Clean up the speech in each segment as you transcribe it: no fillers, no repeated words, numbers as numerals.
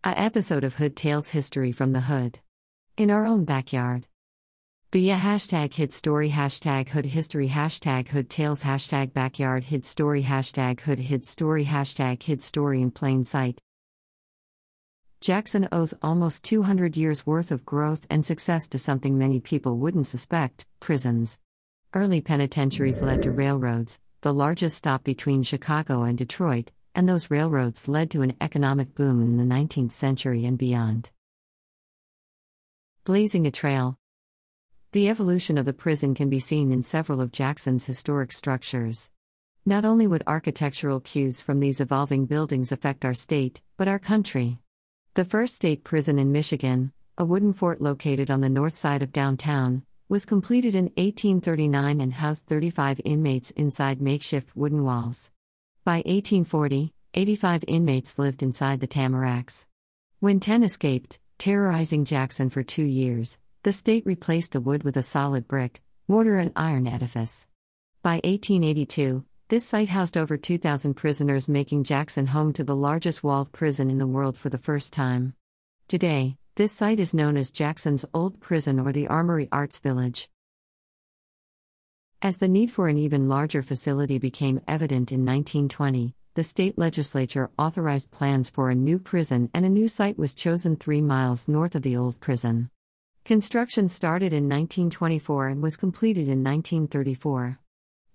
A episode of Hood Tales History from the Hood. In our own backyard. Via hashtag Hid Story, hashtag Hood History, hashtag Hood Tales, hashtag Backyard Hid Story, hashtag Hood Hid Story, hashtag Hid Story in plain sight. Jackson owes almost 200 years' worth of growth and success to something many people wouldn't suspect: prisons. Early penitentiaries led to railroads, the largest stop between Chicago and Detroit, and those railroads led to an economic boom in the 19th century and beyond. Blazing a trail. The evolution of the prison can be seen in several of Jackson's historic structures. Not only would architectural cues from these evolving buildings affect our state, but our country. The first state prison in Michigan, a wooden fort located on the north side of downtown, was completed in 1839 and housed 35 inmates inside makeshift wooden walls. By 1840, 85 inmates lived inside the tamaracks. When 10 escaped, terrorizing Jackson for 2 years, the state replaced the wood with a solid brick, mortar and iron edifice. By 1882, this site housed over 2,000 prisoners, making Jackson home to the largest walled prison in the world for the first time. Today, this site is known as Jackson's Old Prison or the Armory Arts Village. As the need for an even larger facility became evident in 1920, the state legislature authorized plans for a new prison, and a new site was chosen 3 miles north of the old prison. Construction started in 1924 and was completed in 1934.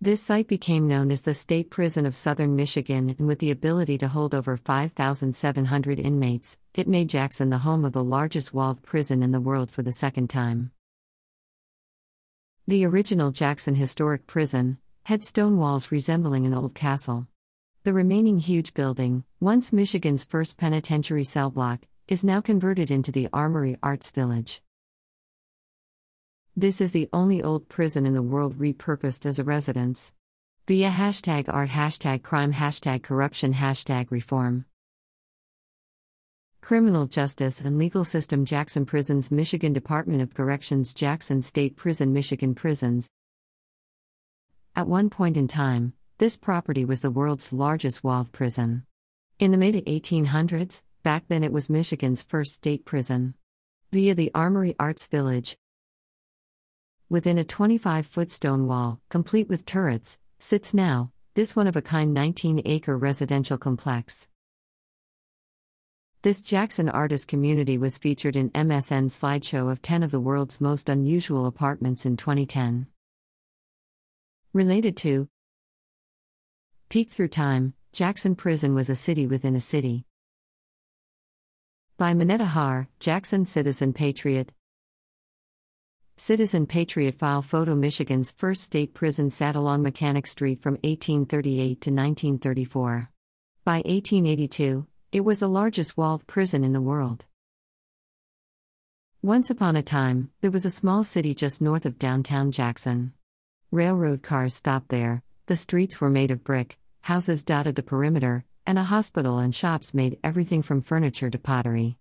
This site became known as the State Prison of Southern Michigan, and with the ability to hold over 5,700 inmates, it made Jackson the home of the largest walled prison in the world for the second time. The original Jackson Historic Prison had stone walls resembling an old castle. The remaining huge building, once Michigan's first penitentiary cell block, is now converted into the Armory Arts Village. This is the only old prison in the world repurposed as a residence. Via hashtag art, hashtag crime, hashtag corruption, hashtag reform. Criminal Justice and Legal System: Jackson Prisons, Michigan Department of Corrections, Jackson State Prison, Michigan Prisons. At one point in time, this property was the world's largest walled prison. In the mid-1800s, back then it was Michigan's first state prison. Via the Armory Arts Village. Within a 25-foot stone wall, complete with turrets, sits now, this one-of-a-kind 19-acre residential complex. This Jackson artist community was featured in MSN's slideshow of 10 of the world's most unusual apartments in 2010. Related to Peek Through Time, Jackson Prison was a city within a city. By Minetta Haar, Jackson Citizen Patriot. Citizen Patriot File Photo: Michigan's first state prison sat along Mechanic Street from 1838 to 1934. By 1882, it was the largest walled prison in the world. Once upon a time, there was a small city just north of downtown Jackson. Railroad cars stopped there, the streets were made of brick, houses dotted the perimeter, and a hospital and shops made everything from furniture to pottery.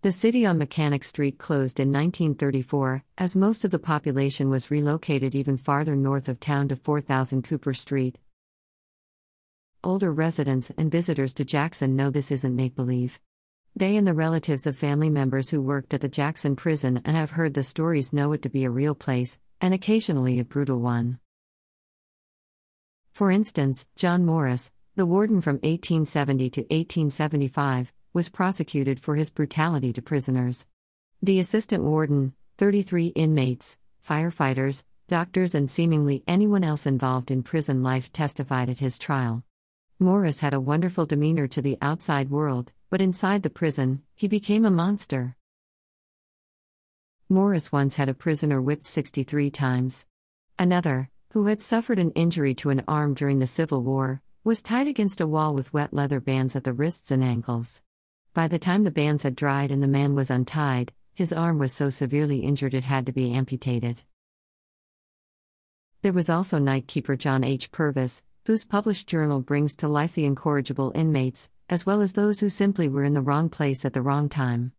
The city on Mechanic Street closed in 1934, as most of the population was relocated even farther north of town to 4000 Cooper Street. Older residents and visitors to Jackson know this isn't make-believe. They and the relatives of family members who worked at the Jackson prison and have heard the stories know it to be a real place, and occasionally a brutal one. For instance, John Morris, the warden from 1870 to 1875, was prosecuted for his brutality to prisoners. The assistant warden, 33 inmates, firefighters, doctors, and seemingly anyone else involved in prison life testified at his trial. Morris had a wonderful demeanor to the outside world, but inside the prison, he became a monster. Morris once had a prisoner whipped 63 times. Another, who had suffered an injury to an arm during the Civil War, was tied against a wall with wet leather bands at the wrists and ankles. By the time the bands had dried and the man was untied, his arm was so severely injured it had to be amputated. There was also night keeper John H. Purvis, whose published journal brings to life the incorrigible inmates, as well as those who simply were in the wrong place at the wrong time.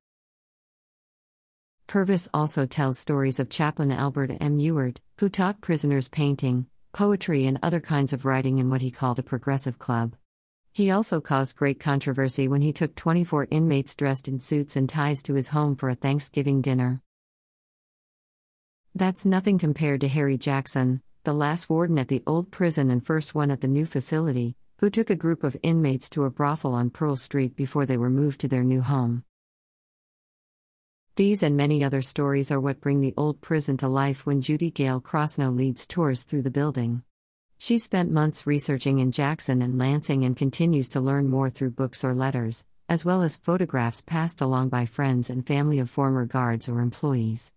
Purvis also tells stories of Chaplain Albert M. Ewart, who taught prisoners painting, poetry, and other kinds of writing in what he called a progressive club. He also caused great controversy when he took 24 inmates dressed in suits and ties to his home for a Thanksgiving dinner. That's nothing compared to Harry Jackson, the last warden at the old prison and first one at the new facility, who took a group of inmates to a brothel on Pearl Street before they were moved to their new home. These and many other stories are what bring the old prison to life when Judy Gale Crosno leads tours through the building. She spent months researching in Jackson and Lansing and continues to learn more through books or letters, as well as photographs passed along by friends and family of former guards or employees.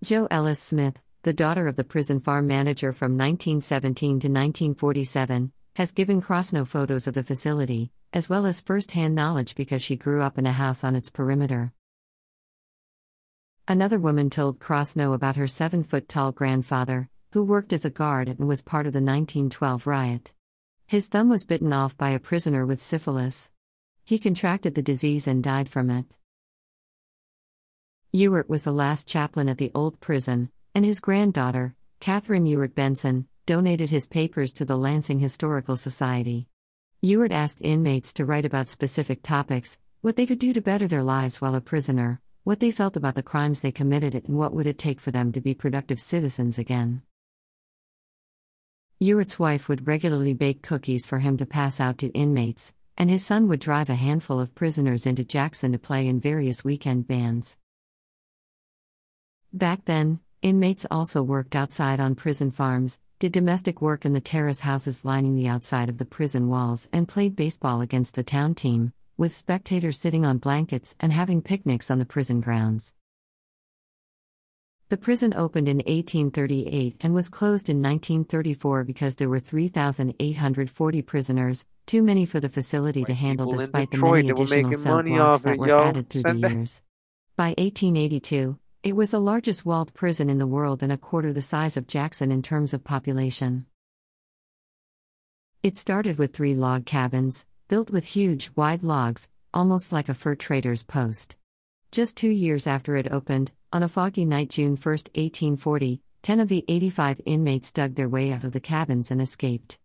Jo Ellis Smith, the daughter of the prison farm manager from 1917 to 1947, has given Crosno photos of the facility, as well as first-hand knowledge because she grew up in a house on its perimeter. Another woman told Crosno about her 7-foot-tall grandfather, who worked as a guard and was part of the 1912 riot. His thumb was bitten off by a prisoner with syphilis. He contracted the disease and died from it. Ewart was the last chaplain at the old prison, and his granddaughter, Catherine Ewart Benson, donated his papers to the Lansing Historical Society. Ewart asked inmates to write about specific topics, what they could do to better their lives while a prisoner, what they felt about the crimes they committed and what would it take for them to be productive citizens again. Ewart's wife would regularly bake cookies for him to pass out to inmates, and his son would drive a handful of prisoners into Jackson to play in various weekend bands. Back then, inmates also worked outside on prison farms, did domestic work in the terrace houses lining the outside of the prison walls, and played baseball against the town team, with spectators sitting on blankets and having picnics on the prison grounds. The prison opened in 1838 and was closed in 1934 because there were 3,840 prisoners, too many for the facility to handle despite the many additional cell blocks that were added through the years. By 1882, it was the largest walled prison in the world and a quarter the size of Jackson in terms of population. It started with 3 log cabins, built with huge, wide logs, almost like a fur trader's post. Just 2 years after it opened, on a foggy night June 1, 1840, 10 of the 85 inmates dug their way out of the cabins and escaped.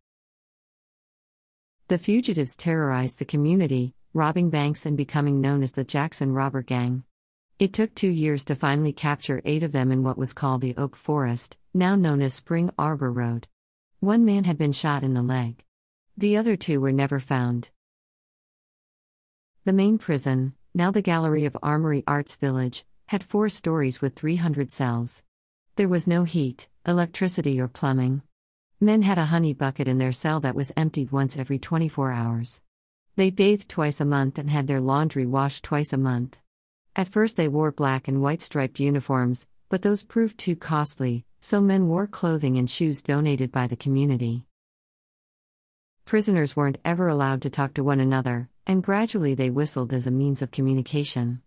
The fugitives terrorized the community, robbing banks and becoming known as the Jackson Robber Gang. It took 2 years to finally capture 8 of them in what was called the Oak Forest, now known as Spring Arbor Road. 1 man had been shot in the leg. The other 2 were never found. The main prison, now the Gallery of Armory Arts Village, had 4 stories with 300 cells. There was no heat, electricity or plumbing. Men had a honey bucket in their cell that was emptied once every 24 hours. They bathed twice a month and had their laundry washed twice a month. At first they wore black and white striped uniforms, but those proved too costly, so men wore clothing and shoes donated by the community. Prisoners weren't ever allowed to talk to one another, and gradually they whistled as a means of communication.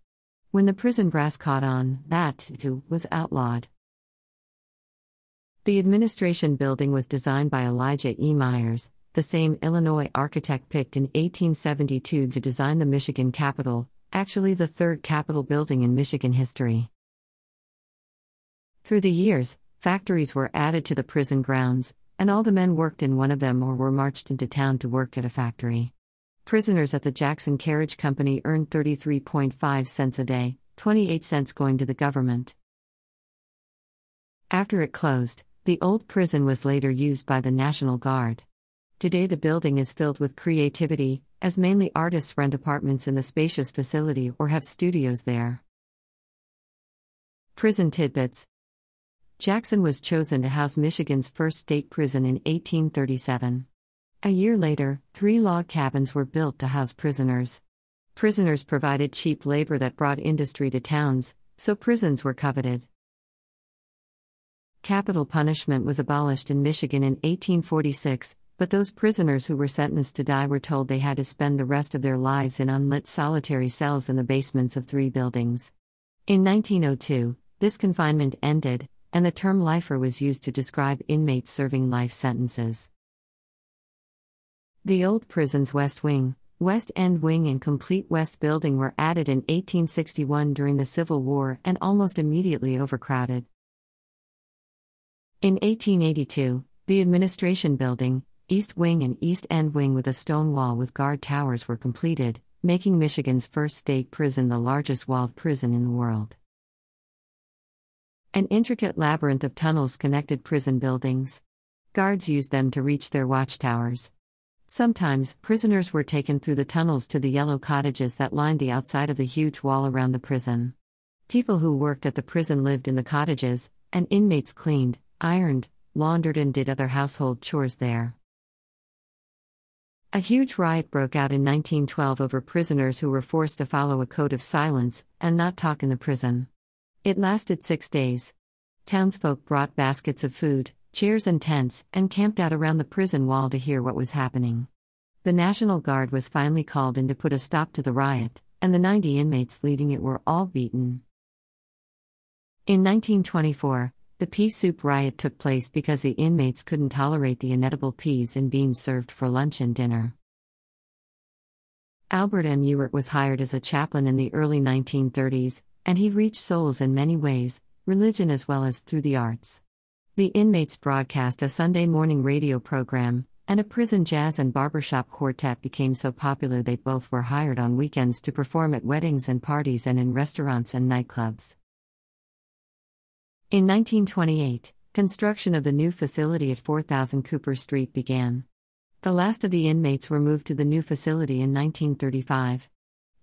When the prison brass caught on, that, too, was outlawed. The administration building was designed by Elijah E. Myers, the same Illinois architect picked in 1872 to design the Michigan Capitol, actually the 3rd Capitol building in Michigan history. Through the years, factories were added to the prison grounds, and all the men worked in one of them or were marched into town to work at a factory. Prisoners at the Jackson Carriage Company earned 33.5 cents a day, 28 cents going to the government. After it closed, the old prison was later used by the National Guard. Today the building is filled with creativity, as mainly artists rent apartments in the spacious facility or have studios there. Prison tidbits. Jackson was chosen to house Michigan's first state prison in 1837. A year later, 3 log cabins were built to house prisoners. Prisoners provided cheap labor that brought industry to towns, so prisons were coveted. Capital punishment was abolished in Michigan in 1846, but those prisoners who were sentenced to die were told they had to spend the rest of their lives in unlit solitary cells in the basements of 3 buildings. In 1902, this confinement ended, and the term lifer was used to describe inmates serving life sentences. The old prison's West Wing, West End Wing and complete West Building were added in 1861 during the Civil War and almost immediately overcrowded. In 1882, the Administration Building, East Wing and East End Wing with a stone wall with guard towers were completed, making Michigan's first state prison the largest walled prison in the world. An intricate labyrinth of tunnels connected prison buildings. Guards used them to reach their watchtowers. Sometimes, prisoners were taken through the tunnels to the yellow cottages that lined the outside of the huge wall around the prison. People who worked at the prison lived in the cottages, and inmates cleaned, ironed, laundered, and did other household chores there. A huge riot broke out in 1912 over prisoners who were forced to follow a code of silence and not talk in the prison. It lasted 6 days. Townsfolk brought baskets of food, chairs, and tents, and camped out around the prison wall to hear what was happening. The National Guard was finally called in to put a stop to the riot, and the 90 inmates leading it were all beaten. In 1924, the pea soup riot took place because the inmates couldn't tolerate the inedible peas and beans served for lunch and dinner. Albert M. Ewart was hired as a chaplain in the early 1930s, and he reached souls in many ways, religion as well as through the arts. The inmates broadcast a Sunday morning radio program, and a prison jazz and barbershop quartet became so popular they both were hired on weekends to perform at weddings and parties and in restaurants and nightclubs. In 1928, construction of the new facility at 4000 Cooper Street began. The last of the inmates were moved to the new facility in 1935.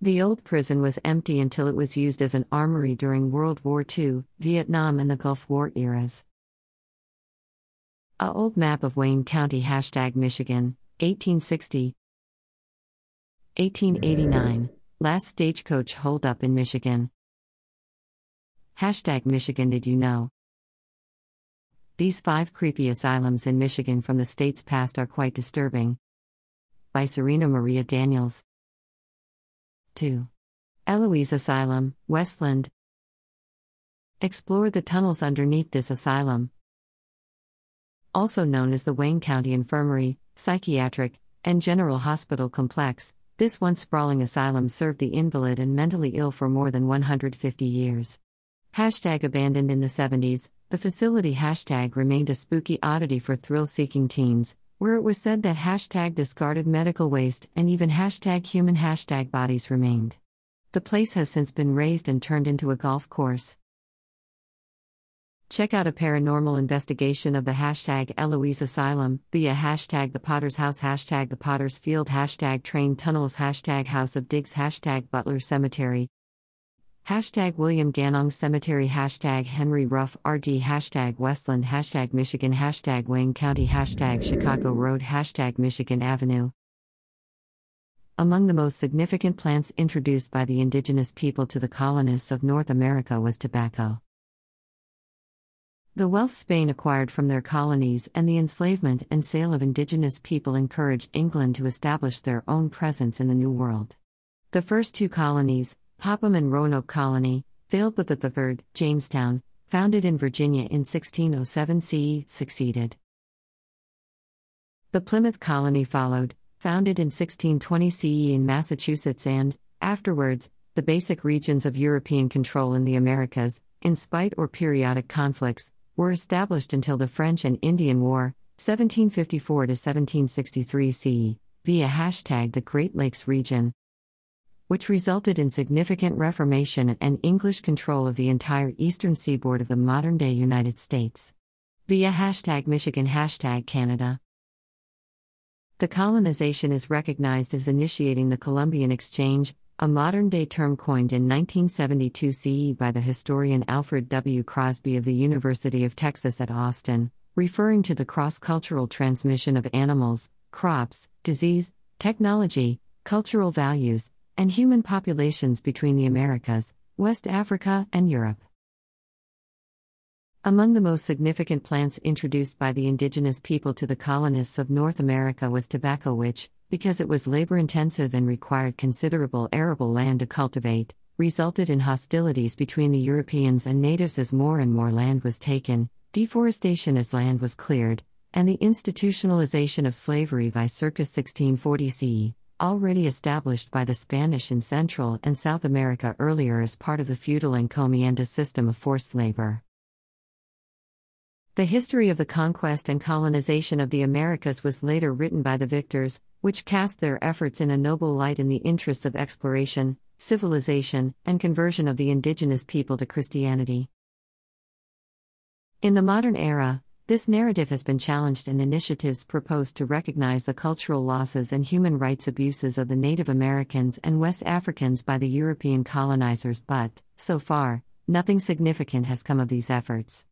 The old prison was empty until it was used as an armory during World War II, Vietnam, and the Gulf War eras. A old map of Wayne County #Michigan, 1860. 1889, last stagecoach holdup in Michigan. #Michigan. Did you know? These 5 creepy asylums in Michigan from the state's past are quite disturbing. By Serena Maria Daniels. 2. Eloise Asylum, Westland. Explore the tunnels underneath this asylum. Also known as the Wayne County Infirmary, Psychiatric, and General Hospital Complex, this once sprawling asylum served the invalid and mentally ill for more than 150 years. Abandoned in the 70s, the facility remained a spooky oddity for thrill-seeking teens, where it was said that discarded medical waste and even human bodies remained. The place has since been razed and turned into a golf course. Check out a paranormal investigation of the Eloise Asylum via #The Potter's House, #The Potter's Field, #Train Tunnels, #House of Digs, #Butler Cemetery, #William Ganong Cemetery, #Henry Ruff RD, #Westland, #Michigan, #Wayne County, #Chicago Road, #Michigan Avenue. Among the most significant plants introduced by the indigenous people to the colonists of North America was tobacco. The wealth Spain acquired from their colonies and the enslavement and sale of indigenous people encouraged England to establish their own presence in the New World. The first 2 colonies, Popham and Roanoke Colony, failed, but the third, Jamestown, founded in Virginia in 1607 CE, succeeded. The Plymouth Colony followed, founded in 1620 CE in Massachusetts and, afterwards, the basic regions of European control in the Americas, in spite or periodic conflicts, were established until the French and Indian War, 1754 to 1763 CE, via #the Great Lakes region, which resulted in significant reformation and English control of the entire eastern seaboard of the modern-day United States. Via #Michigan, #Canada. The colonization is recognized as initiating the Columbian Exchange, a modern-day term coined in 1972 CE by the historian Alfred W. Crosby of the University of Texas at Austin, referring to the cross-cultural transmission of animals, crops, disease, technology, cultural values, and human populations between the Americas, West Africa, and Europe. Among the most significant plants introduced by the indigenous people to the colonists of North America was tobacco, which, because it was labor-intensive and required considerable arable land to cultivate, resulted in hostilities between the Europeans and natives as more and more land was taken, deforestation as land was cleared, and the institutionalization of slavery by circa 1640 CE, already established by the Spanish in Central and South America earlier as part of the feudal encomienda system of forced labor. The history of the conquest and colonization of the Americas was later written by the victors, which cast their efforts in a noble light in the interests of exploration, civilization, and conversion of the indigenous people to Christianity. In the modern era, this narrative has been challenged and initiatives proposed to recognize the cultural losses and human rights abuses of the Native Americans and West Africans by the European colonizers, but, so far, nothing significant has come of these efforts.